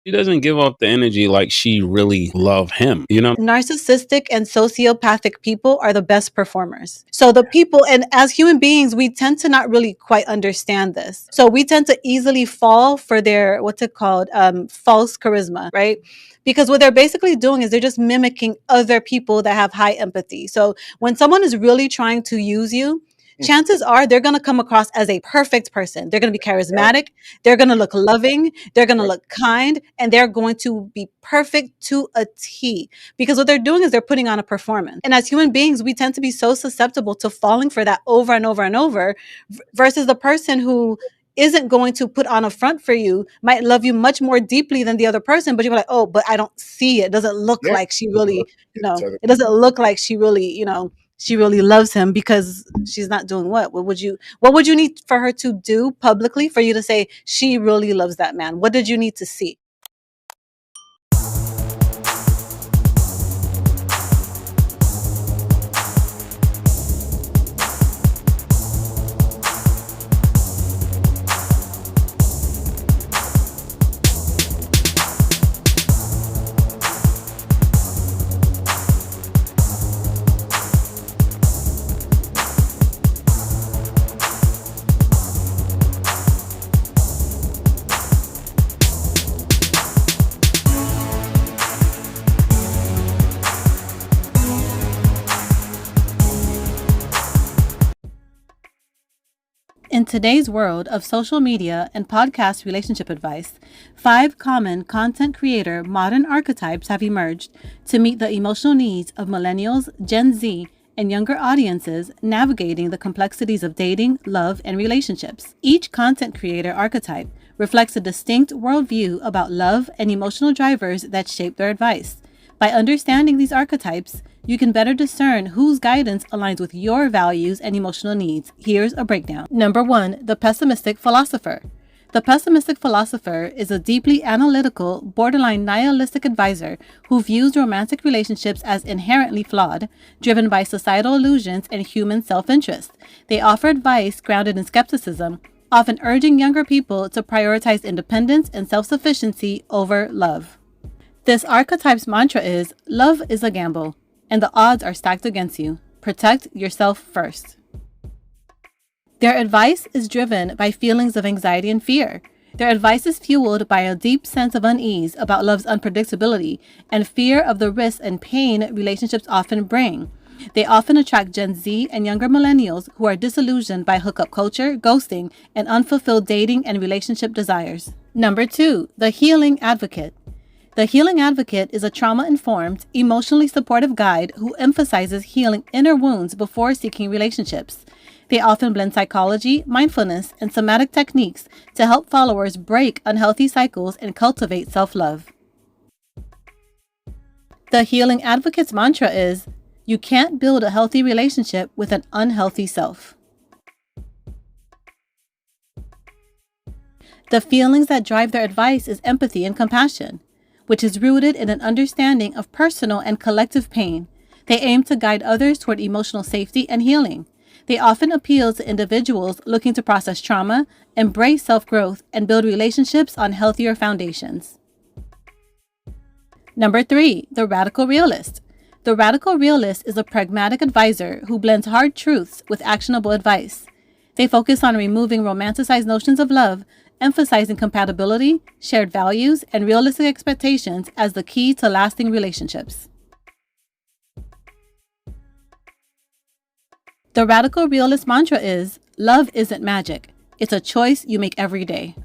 She doesn't give off the energy like she really love him, you know? Narcissistic and sociopathic people are the best performers. So the people, and as human beings, we tend to not really quite understand this. So we tend to easily fall for their, what's it called, false charisma, right? Because what they're basically doing is they're just mimicking other people that have high empathy. So when someone is really trying to use you, chances are they're going to come across as a perfect person. They're going to be charismatic. They're going to look loving. They're going to look kind, and they're going to be perfect to a T, because what they're doing is they're putting on a performance. And as human beings, we tend to be so susceptible to falling for that over and over and over, versus the person who isn't going to put on a front for you, might love you much more deeply than the other person, but you're like, oh, but I don't see it. It doesn't look like she really, it doesn't look like she really, she really loves him, because she's not doing what would you need for her to do publicly for you to say she really loves that man? What did you need to see? In today's world of social media and podcast relationship advice, 5 common content creator modern archetypes have emerged to meet the emotional needs of millennials, Gen Z, and younger audiences navigating the complexities of dating, love, and relationships. Each content creator archetype reflects a distinct worldview about love and emotional drivers that shape their advice. By understanding these archetypes, you can better discern whose guidance aligns with your values and emotional needs. Here's a breakdown. Number 1, the pessimistic philosopher. The pessimistic philosopher is a deeply analytical, borderline nihilistic advisor who views romantic relationships as inherently flawed, driven by societal illusions and human self-interest. They offer advice grounded in skepticism, often urging younger people to prioritize independence and self-sufficiency over love. This archetype's mantra is, love is a gamble, and the odds are stacked against you. Protect yourself first. Their advice is driven by feelings of anxiety and fear. Their advice is fueled by a deep sense of unease about love's unpredictability and fear of the risks and pain relationships often bring. They often attract Gen Z and younger millennials who are disillusioned by hookup culture, ghosting, and unfulfilled dating and relationship desires. Number 2, the healing advocate. The healing advocate is a trauma-informed, emotionally supportive guide who emphasizes healing inner wounds before seeking relationships. They often blend psychology, mindfulness, and somatic techniques to help followers break unhealthy cycles and cultivate self-love. The healing advocate's mantra is, you can't build a healthy relationship with an unhealthy self. The feelings that drive their advice is empathy and compassion, which is rooted in an understanding of personal and collective pain. They aim to guide others toward emotional safety and healing. They often appeal to individuals looking to process trauma, embrace self-growth, and build relationships on healthier foundations. Number 3, the radical realist. The radical realist is a pragmatic advisor who blends hard truths with actionable advice. They focus on removing romanticized notions of love, emphasizing compatibility, shared values, and realistic expectations as the key to lasting relationships. The radical realist mantra is, love isn't magic. It's a choice you make every day.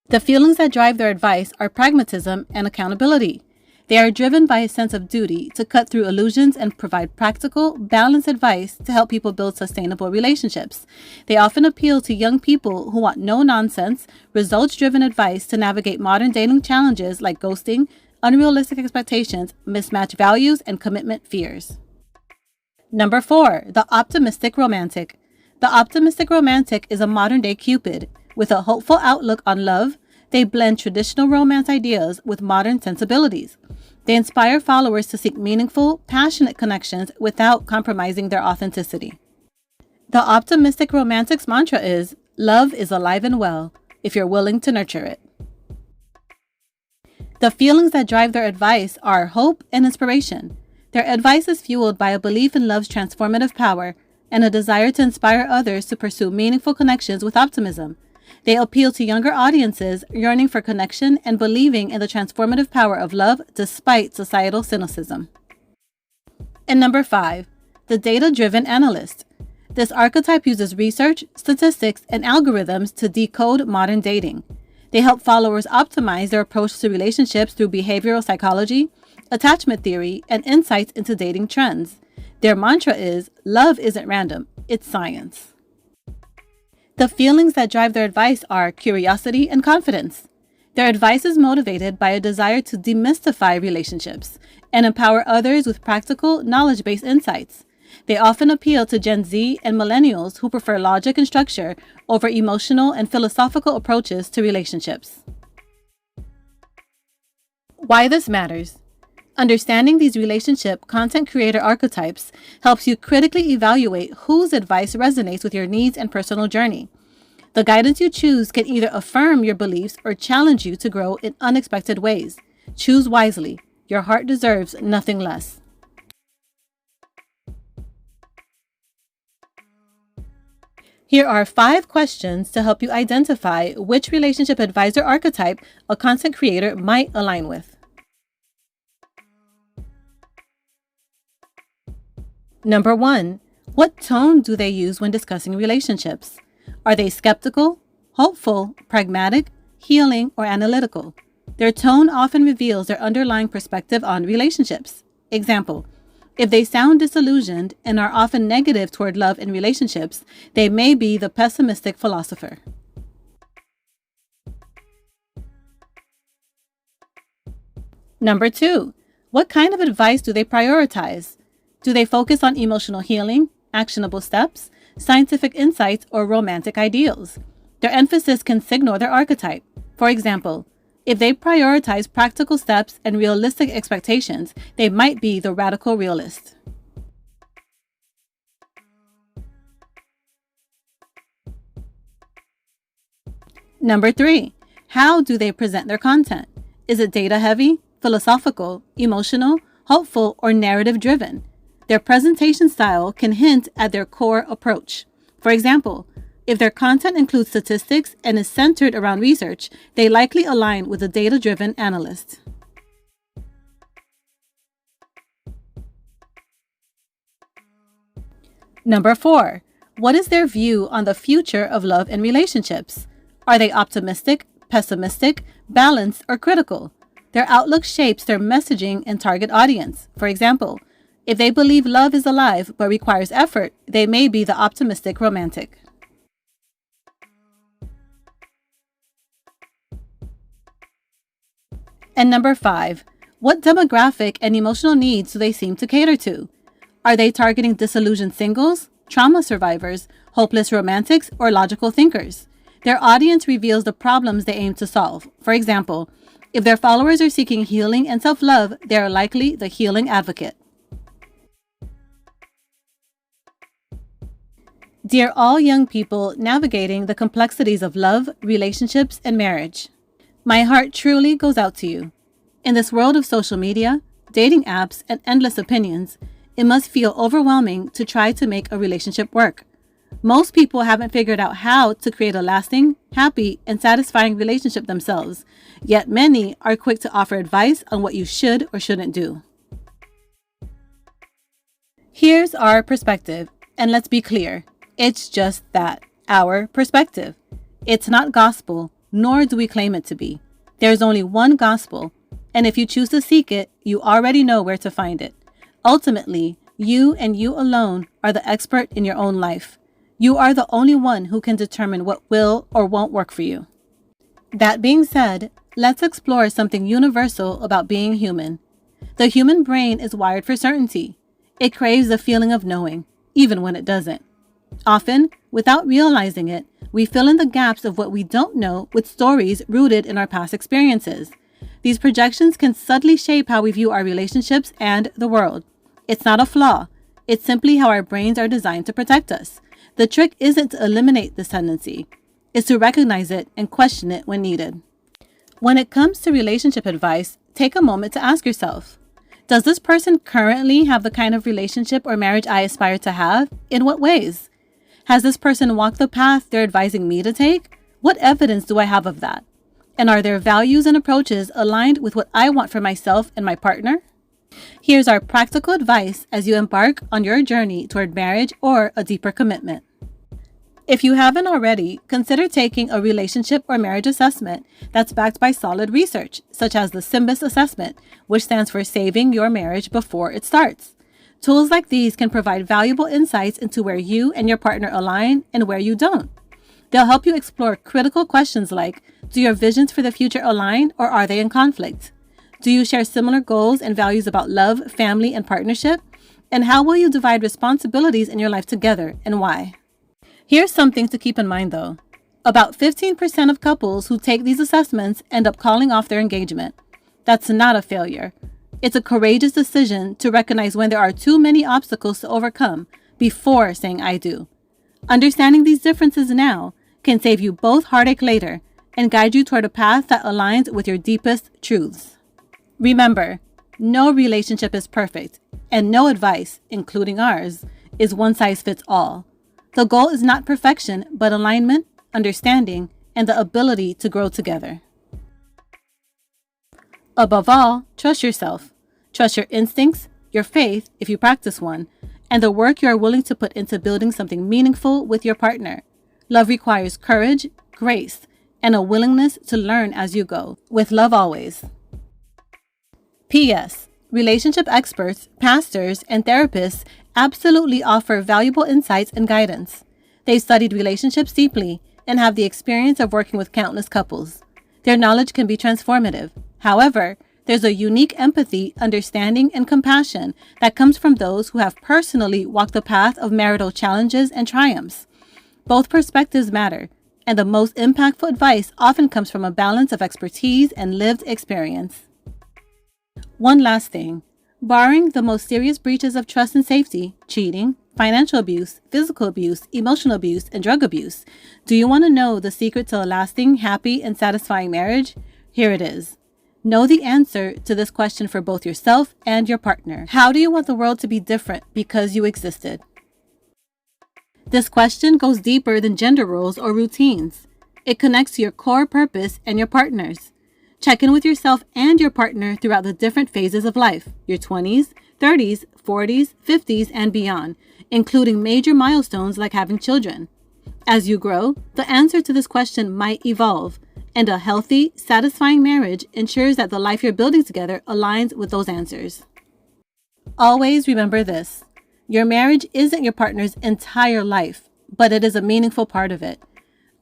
The feelings that drive their advice are pragmatism and accountability. They are driven by a sense of duty to cut through illusions and provide practical, balanced advice to help people build sustainable relationships. They often appeal to young people who want no-nonsense, results-driven advice to navigate modern dating challenges like ghosting, unrealistic expectations, mismatched values, and commitment fears. Number 4, the optimistic romantic. The optimistic romantic is a modern-day Cupid. With a hopeful outlook on love, they blend traditional romance ideas with modern sensibilities. They inspire followers to seek meaningful, passionate connections without compromising their authenticity. The optimistic romantic's mantra is, love is alive and well. if you're willing to nurture it. The feelings that drive their advice are hope and inspiration. Their advice is fueled by a belief in love's transformative power and a desire to inspire others to pursue meaningful connections with optimism. They appeal to younger audiences yearning for connection and believing in the transformative power of love despite societal cynicism. And number 5, the data-driven analyst. This archetype uses research, statistics, and algorithms to decode modern dating. They help followers optimize their approach to relationships through behavioral psychology, attachment theory, and insights into dating trends. Their mantra is, love isn't random, it's science. The feelings that drive their advice are curiosity and confidence. Their advice is motivated by a desire to demystify relationships and empower others with practical, knowledge-based insights. They often appeal to Gen Z and millennials who prefer logic and structure over emotional and philosophical approaches to relationships. Why this matters. Understanding these relationship content creator archetypes helps you critically evaluate whose advice resonates with your needs and personal journey. The guidance you choose can either affirm your beliefs or challenge you to grow in unexpected ways. Choose wisely. Your heart deserves nothing less. Here are 5 questions to help you identify which relationship advisor archetype a content creator might align with. Number 1, what tone do they use when discussing relationships? Are they skeptical, hopeful, pragmatic, healing, or analytical? Their tone often reveals their underlying perspective on relationships. Example, if they sound disillusioned and are often negative toward love and relationships, they may be the pessimistic philosopher. Number 2, what kind of advice do they prioritize? Do they focus on emotional healing, actionable steps, scientific insights, or romantic ideals? Their emphasis can signal their archetype. For example, if they prioritize practical steps and realistic expectations, they might be the radical realist. Number 3, how do they present their content? Is it data heavy, philosophical, emotional, hopeful, or narrative driven? Their presentation style can hint at their core approach. For example, if their content includes statistics and is centered around research, they likely align with a data-driven analyst. Number 4, what is their view on the future of love and relationships? Are they optimistic, pessimistic, balanced, or critical? Their outlook shapes their messaging and target audience. For example, if they believe love is alive but requires effort, they may be the optimistic romantic. And number 5, what demographic and emotional needs do they seem to cater to? Are they targeting disillusioned singles, trauma survivors, hopeless romantics, or logical thinkers? Their audience reveals the problems they aim to solve. For example, if their followers are seeking healing and self-love, they are likely the healing advocate. Dear all young people navigating the complexities of love, relationships, and marriage, my heart truly goes out to you. In this world of social media, dating apps, and endless opinions, it must feel overwhelming to try to make a relationship work. Most people haven't figured out how to create a lasting, happy, and satisfying relationship themselves, yet many are quick to offer advice on what you should or shouldn't do. Here's our perspective, and let's be clear, it's just that, our perspective. It's not gospel, nor do we claim it to be. There's only one gospel, and if you choose to seek it, you already know where to find it. Ultimately, you and you alone are the expert in your own life. You are the only one who can determine what will or won't work for you. That being said, let's explore something universal about being human. The human brain is wired for certainty. It craves the feeling of knowing, even when it doesn't. Often, without realizing it, we fill in the gaps of what we don't know with stories rooted in our past experiences. These projections can subtly shape how we view our relationships and the world. It's not a flaw. It's simply how our brains are designed to protect us. The trick isn't to eliminate this tendency. is to recognize it and question it when needed. When it comes to relationship advice, take a moment to ask yourself, does this person currently have the kind of relationship or marriage I aspire to have? In what ways? Has this person walked the path they're advising me to take? What evidence do I have of that? And are their values and approaches aligned with what I want for myself and my partner? Here's our practical advice as you embark on your journey toward marriage or a deeper commitment. If you haven't already, consider taking a relationship or marriage assessment that's backed by solid research, such as the SYMBIS assessment, which stands for Saving Your Marriage Before It Starts. Tools like these can provide valuable insights into where you and your partner align and where you don't. They'll help you explore critical questions like, do your visions for the future align or are they in conflict? Do you share similar goals and values about love, family, and partnership? And how will you divide responsibilities in your life together and why? Here's something to keep in mind though. About 15% of couples who take these assessments end up calling off their engagement. That's not a failure. It's a courageous decision to recognize when there are too many obstacles to overcome before saying I do. Understanding these differences now can save you both heartache later and guide you toward a path that aligns with your deepest truths. Remember, no relationship is perfect, and no advice, including ours, is one size fits all. The goal is not perfection, but alignment, understanding, and the ability to grow together. Above all, trust yourself. Trust your instincts, your faith, if you practice one, and the work you are willing to put into building something meaningful with your partner. Love requires courage, grace, and a willingness to learn as you go. With love always. P.S. Relationship experts, pastors, and therapists absolutely offer valuable insights and guidance. They've studied relationships deeply and have the experience of working with countless couples. Their knowledge can be transformative. However, there's a unique empathy, understanding, and compassion that comes from those who have personally walked the path of marital challenges and triumphs. Both perspectives matter, and the most impactful advice often comes from a balance of expertise and lived experience. One last thing. Barring the most serious breaches of trust and safety, cheating, financial abuse, physical abuse, emotional abuse, and drug abuse, do you want to know the secret to a lasting, happy, and satisfying marriage? Here it is. Know the answer to this question for both yourself and your partner. How do you want the world to be different because you existed? This question goes deeper than gender roles or routines. It connects to your core purpose and your partner's. Check in with yourself and your partner throughout the different phases of life, your 20s, 30s, 40s, 50s, and beyond, including major milestones like having children. As you grow, the answer to this question might evolve, and a healthy, satisfying marriage ensures that the life you're building together aligns with those answers. Always remember this. Your marriage isn't your partner's entire life, but it is a meaningful part of it.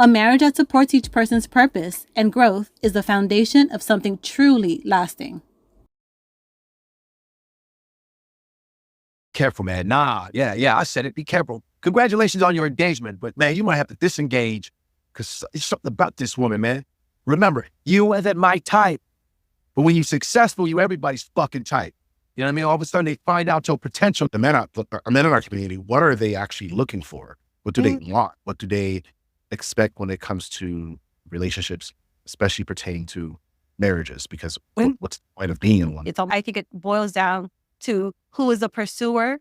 A marriage that supports each person's purpose and growth is the foundation of something truly lasting. Careful, man. Yeah, I said it. Be careful. Congratulations on your engagement, but man, you might have to disengage because it's something about this woman, man. Remember, you wasn't my type, but when you're successful, you everybody's fucking type. You know what I mean? All of a sudden, they find out your potential. The men in our community, what are they actually looking for? What do they want? What do they expect when it comes to relationships, especially pertaining to marriages? Because what's the point of being in one? I think it boils down to who is the pursuer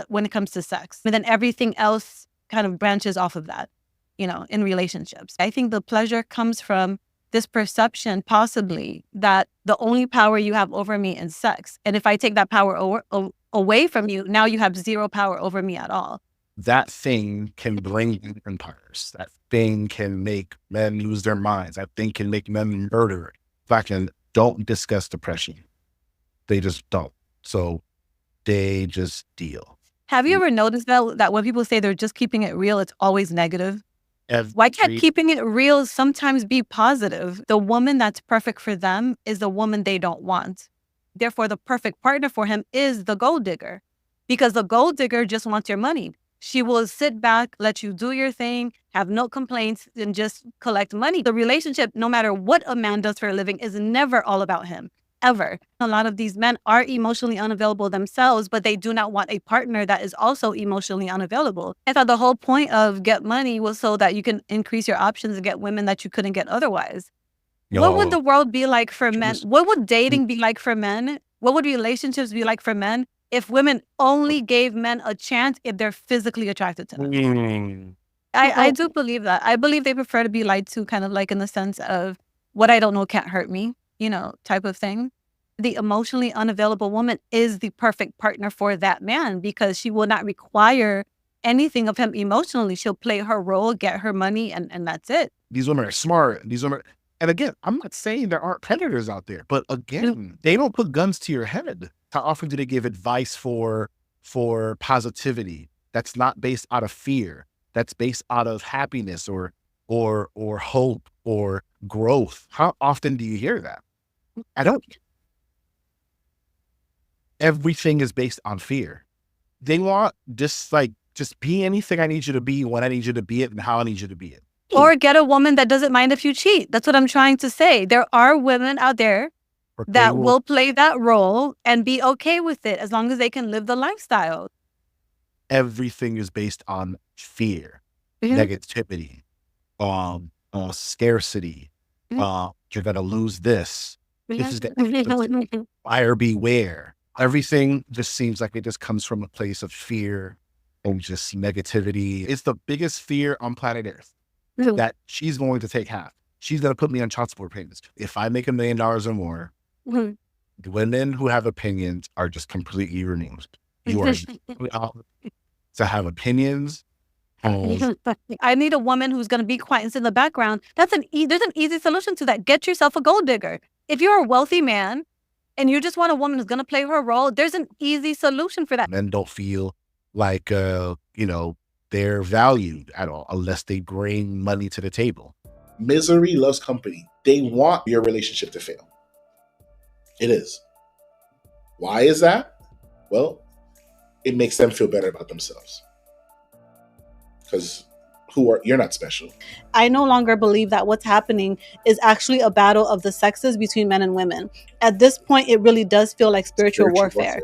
when it comes to sex. And then everything else kind of branches off of that, in relationships. I think the pleasure comes from this perception, possibly, that the only power you have over me is sex. And if I take that power away from you, now you have zero power over me at all. That thing can bring empires. That thing can make men lose their minds. That thing can make men murder. In fact, don't discuss depression. They just don't. So they just deal. Have you ever noticed that when people say they're just keeping it real, it's always negative? Why can't keeping it real sometimes be positive? The woman that's perfect for them is the woman they don't want. Therefore, the perfect partner for him is the gold digger, because the gold digger just wants your money. She will sit back, let you do your thing, have no complaints, and just collect money. The relationship, no matter what a man does for a living, is never all about him. ever. A lot of these men are emotionally unavailable themselves, but they do not want a partner that is also emotionally unavailable. I thought the whole point of Get Money was so that you can increase your options and get women that you couldn't get otherwise. What would the world be like for men? What would dating be like for men? What would relationships be like for men if women only gave men a chance if they're physically attracted to them? I do believe that. I believe they prefer to be lied to, kind of like in the sense of what I don't know can't hurt me, type of thing. The emotionally unavailable woman is the perfect partner for that man because she will not require anything of him emotionally. She'll play her role, get her money, and that's it. These women are smart. And again, I'm not saying there aren't predators out there, but again, they don't put guns to your head. How often do they give advice for positivity that's not based out of fear, that's based out of happiness or hope or growth? How often do you hear that? I don't. Everything is based on fear. They want just be anything I need you to be when I need you to be it and how I need you to be it. Or get a woman that doesn't mind if you cheat. That's what I'm trying to say. There are women out there that will play that role and be okay with it as long as they can live the lifestyle. Everything is based on fear, negativity, scarcity. You're going to lose this. This is the buyer beware. Everything just seems like it just comes from a place of fear and just negativity. It's the biggest fear on planet Earth. That she's going to take half. She's going to put me on child support payments. If I make $1 million or more, the women who have opinions are just completely removed. You are to have opinions. I need a woman who's going to be quiet and sit in the background. There's an easy solution to that. Get yourself a gold digger. If you're a wealthy man and you just want a woman who's going to play her role, there's an easy solution for that. Men don't feel like, they're valued at all unless they bring money to the table. Misery loves company. They want your relationship to fail. It is. Why is that? Well, it makes them feel better about themselves. Because you're not special. I no longer believe that what's happening is actually a battle of the sexes between men and women. At this point, it really does feel like spiritual warfare.